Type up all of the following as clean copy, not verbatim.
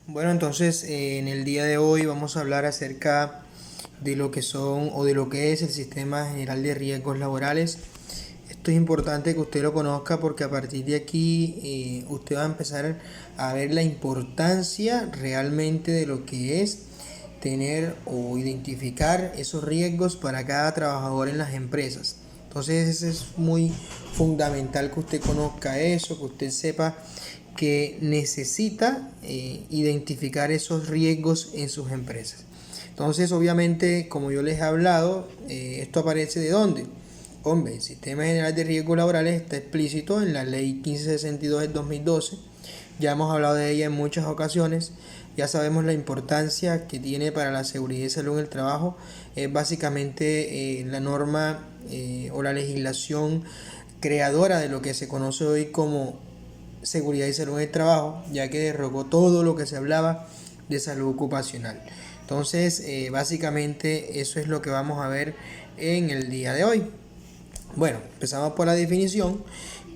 Bueno, entonces en el día de hoy vamos a hablar acerca de lo que son o de lo que es el Sistema General de Riesgos Laborales. Esto es importante que usted lo conozca porque a partir de aquí usted va a empezar a ver la importancia realmente de lo que es tener o identificar esos riesgos para cada trabajador en las empresas. Entonces es muy fundamental que usted conozca eso, que usted sepa que necesita identificar esos riesgos en sus empresas. Entonces, obviamente, como yo les he hablado, esto aparece ¿de dónde? Hombre, el Sistema General de Riesgos Laborales está explícito en la Ley 1562 del 2012. Ya hemos hablado de ella en muchas ocasiones. Ya sabemos la importancia que tiene para la seguridad y salud en el trabajo. Es básicamente la norma o la legislación creadora de lo que se conoce hoy como seguridad y salud en el trabajo, ya que derogó todo lo que se hablaba de salud ocupacional. Entonces, básicamente eso es lo que vamos a ver en el día de hoy. Bueno, empezamos por la definición,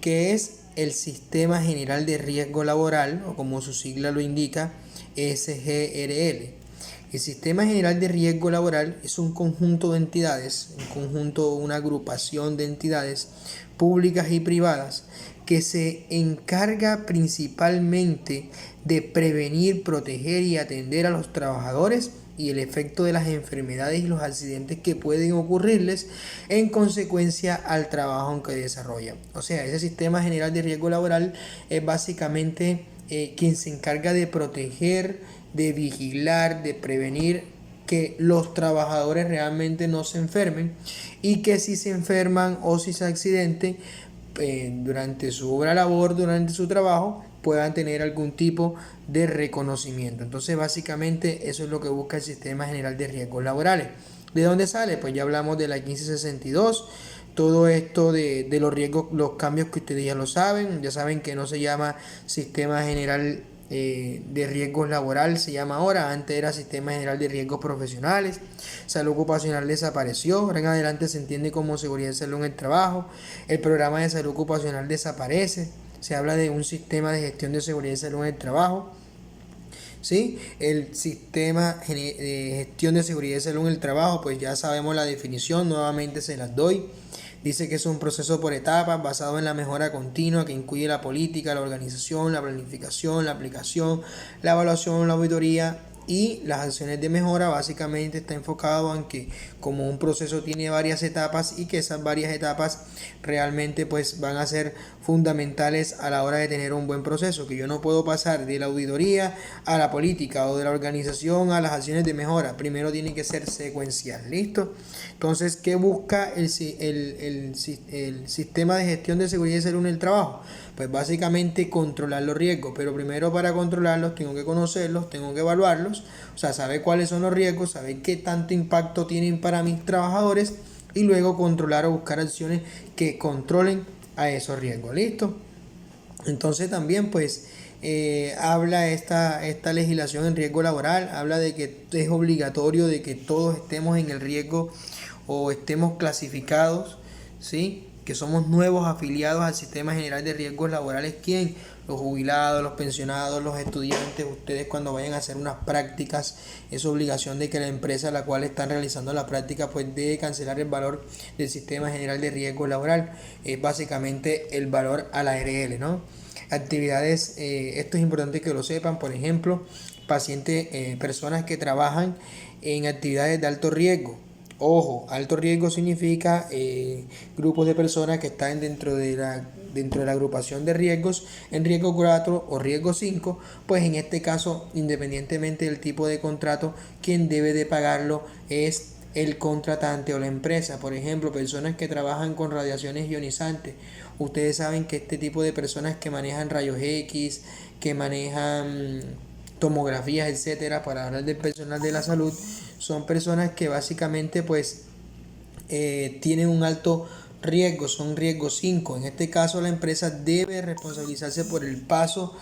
que es el Sistema General de Riesgo Laboral, o como su sigla lo indica, SGRL. El Sistema General de Riesgo Laboral es un conjunto de entidades, una agrupación de entidades públicas y privadas que se encarga principalmente de prevenir, proteger y atender a los trabajadores y el efecto de las enfermedades y los accidentes que pueden ocurrirles en consecuencia al trabajo en que desarrollan. O sea, ese Sistema General de Riesgo Laboral es básicamente quien se encarga de proteger, de vigilar, de prevenir que los trabajadores realmente no se enfermen y que si se enferman o si se accidenten durante su obra labor, durante su trabajo, puedan tener algún tipo de reconocimiento. Entonces, básicamente, eso es lo que busca el Sistema General de Riesgos Laborales. ¿De dónde sale? Pues ya hablamos de la 1562, todo esto de los riesgos, los cambios que ustedes ya saben que no se llama Sistema General de Riesgos Laboral, se llama ahora, antes era Sistema General de Riesgos Profesionales. Salud ocupacional desapareció, ahora en adelante se entiende como seguridad y salud en el trabajo. El programa de salud ocupacional desaparece, se habla de un sistema de gestión de seguridad y salud en el trabajo. ¿Sí? El sistema de gestión de seguridad y salud en el trabajo, pues ya sabemos la definición, nuevamente se las doy. Dice que es un proceso por etapas basado en la mejora continua que incluye la política, la organización, la planificación, la aplicación, la evaluación, la auditoría y las acciones de mejora. Básicamente está enfocado en que como un proceso tiene varias etapas y que esas varias etapas realmente pues van a ser fundamentales a la hora de tener un buen proceso, que yo no puedo pasar de la auditoría a la política o de la organización a las acciones de mejora, primero tiene que ser secuencial. ¿Listo? Entonces, ¿qué busca el sistema de gestión de seguridad y salud en el trabajo? Pues básicamente controlar los riesgos, pero primero para controlarlos tengo que conocerlos, tengo que evaluarlos, o sea, saber cuáles son los riesgos, saber qué tanto impacto tienen para mis trabajadores y luego controlar o buscar acciones que controlen a esos riesgos. ¿Listo? Entonces también pues habla esta legislación en riesgo laboral, habla de que es obligatorio de que todos estemos en el riesgo o estemos clasificados, ¿sí? Que somos nuevos afiliados al Sistema General de Riesgos Laborales. ¿Quién? Los jubilados, los pensionados, los estudiantes. Ustedes cuando vayan a hacer unas prácticas, es obligación de que la empresa a la cual están realizando la práctica pues debe cancelar el valor del Sistema General de Riesgos Laboral. Es básicamente el valor a la ARL, ¿no? Actividades, esto es importante que lo sepan, por ejemplo, pacientes, personas que trabajan en actividades de alto riesgo. Ojo, alto riesgo significa grupos de personas que están dentro de la agrupación de riesgos, en riesgo 4 o riesgo 5, pues en este caso, independientemente del tipo de contrato, quien debe de pagarlo es el contratante o la empresa. Por ejemplo, personas que trabajan con radiaciones ionizantes. Ustedes saben que este tipo de personas que manejan rayos X, que manejan tomografías, etcétera, para hablar del personal de la salud, son personas que básicamente pues tienen un alto riesgo, son riesgo 5. En este caso la empresa debe responsabilizarse por el paso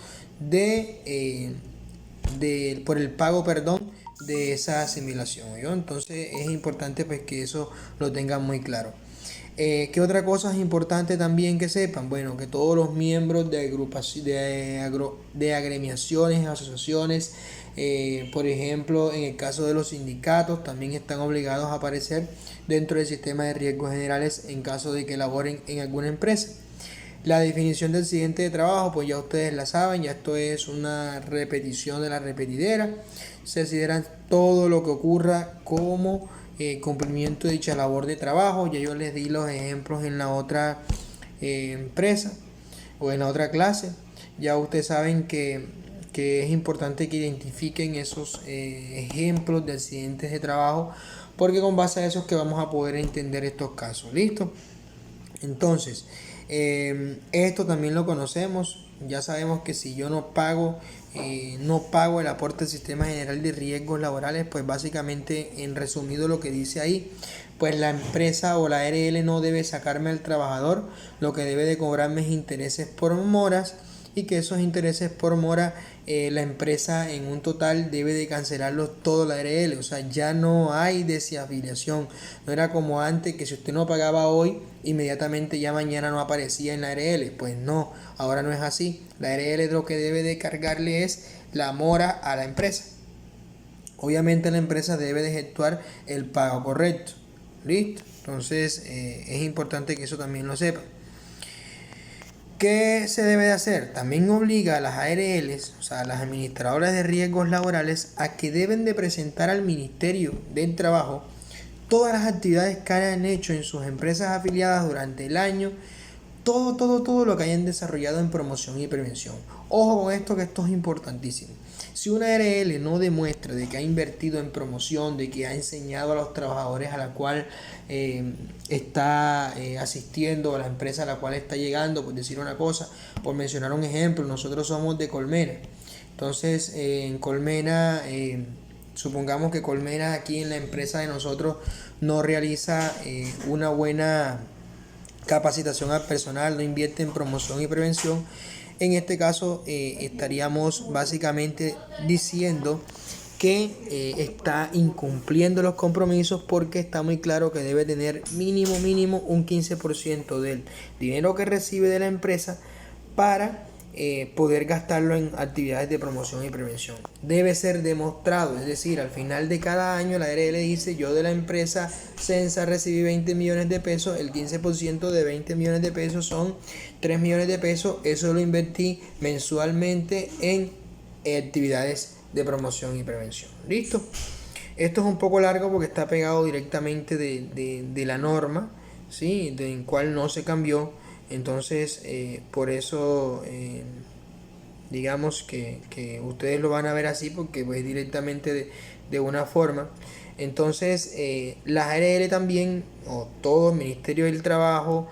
por el pago, perdón, de esa asimilación, ¿yo? Entonces es importante pues que eso lo tengan muy claro. ¿Qué otra cosa es importante también que sepan? Bueno, que todos los miembros de agremiaciones, asociaciones, por ejemplo, en el caso de los sindicatos, también están obligados a aparecer dentro del sistema de riesgos generales en caso de que laboren en alguna empresa. La definición del accidente de trabajo, pues ya ustedes la saben, ya esto es una repetición de la repetidera. Se consideran todo lo que ocurra como cumplimiento de dicha labor de trabajo. Ya yo les di los ejemplos en la otra empresa o en la otra clase. Ya ustedes saben que es importante que identifiquen esos ejemplos de accidentes de trabajo, porque con base a eso es que vamos a poder entender estos casos. ¿Listo? Entonces, esto también lo conocemos. Ya sabemos que si yo no pago el aporte al sistema general de riesgos laborales, pues básicamente, en resumido, lo que dice ahí, pues la empresa o la ARL no debe sacarme al trabajador, lo que debe de cobrarme es intereses por moras, y que esos intereses por mora la empresa en un total debe de cancelarlos todo la ARL. O sea, ya no hay desafiliación. No era como antes, que si usted no pagaba hoy, inmediatamente ya mañana no aparecía en la ARL. Pues no, ahora no es así. La ARL lo que debe de cargarle es la mora a la empresa. Obviamente la empresa debe de efectuar el pago correcto. ¿Listo? Entonces es importante que eso también lo sepan. ¿Qué se debe de hacer? También obliga a las ARLs, o sea, a las administradoras de riesgos laborales, a que deben de presentar al Ministerio del Trabajo todas las actividades que hayan hecho en sus empresas afiliadas durante el año, todo lo que hayan desarrollado en promoción y prevención. Ojo con esto, que esto es importantísimo. Si una ARL no demuestra de que ha invertido en promoción, de que ha enseñado a los trabajadores a la cual está asistiendo, a la empresa a la cual está llegando, por decir una cosa, por mencionar un ejemplo, nosotros somos de Colmena. Entonces, en Colmena, supongamos que Colmena aquí en la empresa de nosotros no realiza una buena capacitación al personal, no invierte en promoción y prevención. En este caso estaríamos básicamente diciendo que está incumpliendo los compromisos, porque está muy claro que debe tener mínimo un 15% del dinero que recibe de la empresa para poder gastarlo en actividades de promoción y prevención. Debe ser demostrado, es decir, al final de cada año la ARL dice: yo de la empresa Censa recibí 20 millones de pesos, el 15% de 20 millones de pesos son 3 millones de pesos, eso lo invertí mensualmente en actividades de promoción y prevención. ¿Listo? Esto es un poco largo porque está pegado directamente de la norma, ¿sí? En cual no se cambió. Entonces, por eso, digamos que ustedes lo van a ver así, porque pues directamente de una forma. Entonces, las ARL también, o todo el Ministerio del Trabajo,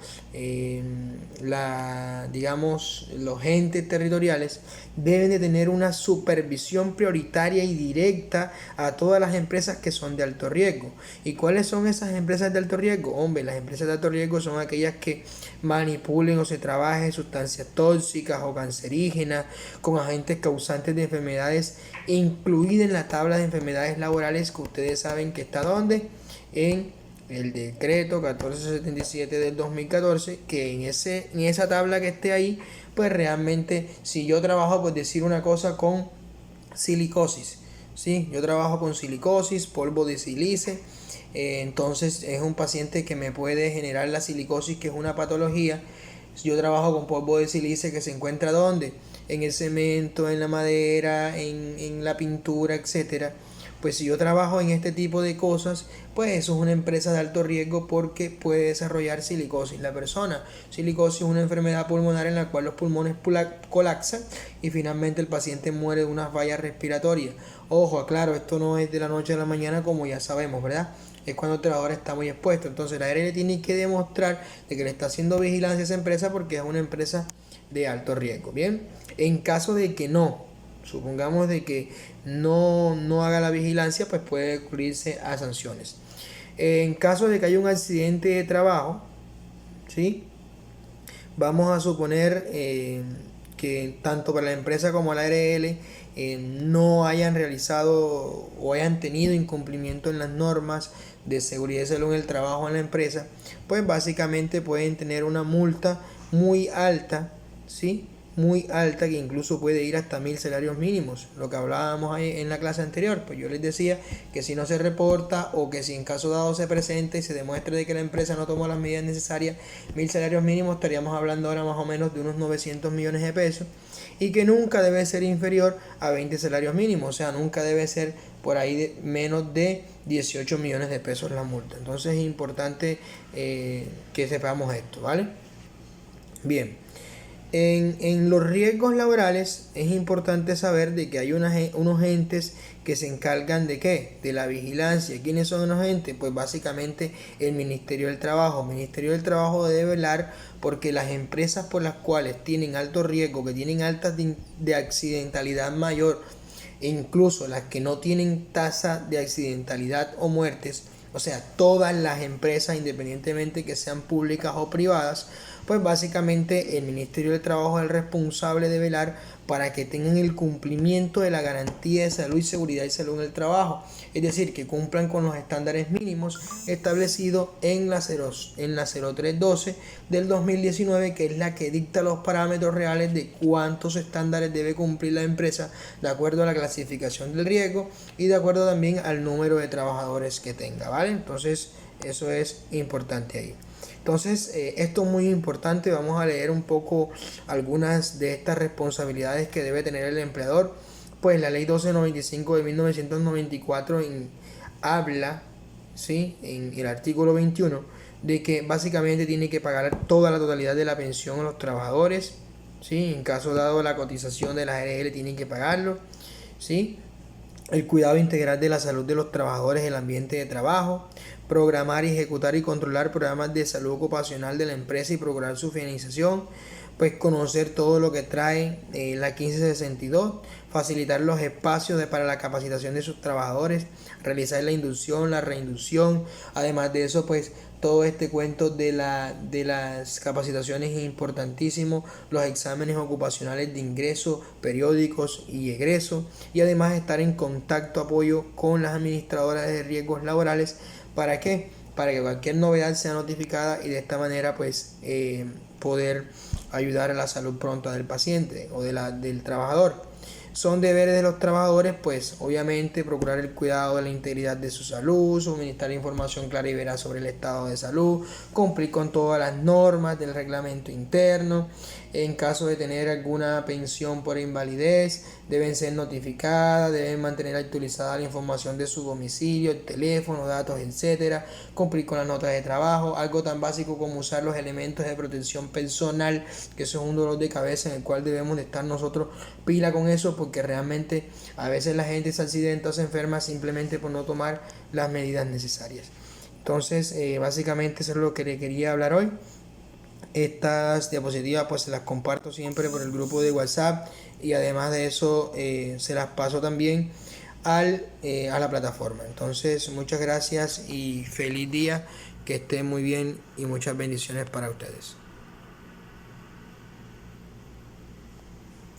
digamos, los entes territoriales, deben de tener una supervisión prioritaria y directa a todas las empresas que son de alto riesgo. ¿Y cuáles son esas empresas de alto riesgo? Hombre, las empresas de alto riesgo son aquellas que manipulen o se trabajen sustancias tóxicas o cancerígenas con agentes causantes de enfermedades, incluida en la tabla de enfermedades laborales, que ustedes saben que está donde, en el decreto 1477 del 2014, que en esa tabla que esté ahí, pues realmente, si yo trabajo, por decir una cosa, con silicosis, ¿sí? Yo trabajo con silicosis, polvo de sílice, entonces es un paciente que me puede generar la silicosis, que es una patología. Yo trabajo con polvo de sílice, que se encuentra ¿dónde? En el cemento, en la madera, en la pintura, etcétera. Pues si yo trabajo en este tipo de cosas, pues eso es una empresa de alto riesgo, porque puede desarrollar silicosis la persona. Silicosis es una enfermedad pulmonar en la cual los pulmones colapsan y finalmente el paciente muere de unas fallas respiratorias. Ojo, aclaro, esto no es de la noche a la mañana, como ya sabemos, ¿verdad? Es cuando el trabajador está muy expuesto. Entonces la ARL tiene que demostrar de que le está haciendo vigilancia a esa empresa, porque es una empresa de alto riesgo. Bien, en caso de que no, supongamos de que no haga la vigilancia, pues puede recurrirse a sanciones. En caso de que haya un accidente de trabajo, ¿sí? Vamos a suponer que tanto para la empresa como la ARL no hayan realizado o hayan tenido incumplimiento en las normas de seguridad y salud en el trabajo en la empresa, pues básicamente pueden tener una multa muy alta, ¿sí? Muy alta, que incluso puede ir hasta 1000 salarios mínimos, lo que hablábamos ahí en la clase anterior. Pues yo les decía que si no se reporta, o que si en caso dado se presenta y se demuestre de que la empresa no tomó las medidas necesarias, 1000 salarios mínimos, estaríamos hablando ahora más o menos de unos 900 millones de pesos, y que nunca debe ser inferior a 20 salarios mínimos, o sea, nunca debe ser por ahí de menos de 18 millones de pesos la multa. Entonces es importante que sepamos esto, ¿vale? Bien. En los riesgos laborales es importante saber de que hay unos entes que se encargan de ¿qué? De la vigilancia. ¿Quiénes son los entes? Pues básicamente el Ministerio del Trabajo. El Ministerio del Trabajo debe velar porque las empresas por las cuales tienen alto riesgo, que tienen altas de accidentalidad mayor, e incluso las que no tienen tasa de accidentalidad o muertes, o sea, todas las empresas, independientemente que sean públicas o privadas, pues básicamente el Ministerio del Trabajo es el responsable de velar para que tengan el cumplimiento de la garantía de salud y seguridad y salud en el trabajo. Es decir, que cumplan con los estándares mínimos establecidos en la 0312 del 2019, que es la que dicta los parámetros reales de cuántos estándares debe cumplir la empresa de acuerdo a la clasificación del riesgo y de acuerdo también al número de trabajadores que tenga, ¿vale? Entonces, eso es importante ahí. Entonces, esto es muy importante. Vamos a leer un poco algunas de estas responsabilidades que debe tener el empleador. Pues la ley 1295 de 1994 habla, ¿sí?, en el artículo 21, de que básicamente tiene que pagar toda la totalidad de la pensión a los trabajadores, ¿sí? En caso dado la cotización de la ARL tienen que pagarlo, ¿sí? El cuidado integral de la salud de los trabajadores en el ambiente de trabajo, programar, ejecutar y controlar programas de salud ocupacional de la empresa y procurar su finalización, pues conocer todo lo que trae la 1562, facilitar los espacios para la capacitación de sus trabajadores, realizar la inducción, la reinducción. Además de eso, pues todo este cuento de las capacitaciones es importantísimo, los exámenes ocupacionales de ingreso, periódicos y egreso, y además estar en contacto, apoyo con las administradoras de riesgos laborales. ¿Para qué? Para que cualquier novedad sea notificada y de esta manera pues poder ayudar a la salud pronta del paciente o del trabajador. Son deberes de los trabajadores, pues obviamente procurar el cuidado de la integridad de su salud, suministrar información clara y veraz sobre el estado de salud, cumplir con todas las normas del reglamento interno. En caso de tener alguna pensión por invalidez, deben ser notificadas, deben mantener actualizada la información de su domicilio, el teléfono, datos, etcétera. Cumplir con las notas de trabajo, algo tan básico como usar los elementos de protección personal, que eso es un dolor de cabeza en el cual debemos de estar nosotros pila con eso, porque realmente a veces la gente se accidenta o se enferma simplemente por no tomar las medidas necesarias. Entonces, básicamente eso es lo que le quería hablar hoy. Estas diapositivas pues se las comparto siempre por el grupo de WhatsApp, y además de eso se las paso también a la plataforma. Entonces, muchas gracias y feliz día, que estén muy bien y muchas bendiciones para ustedes.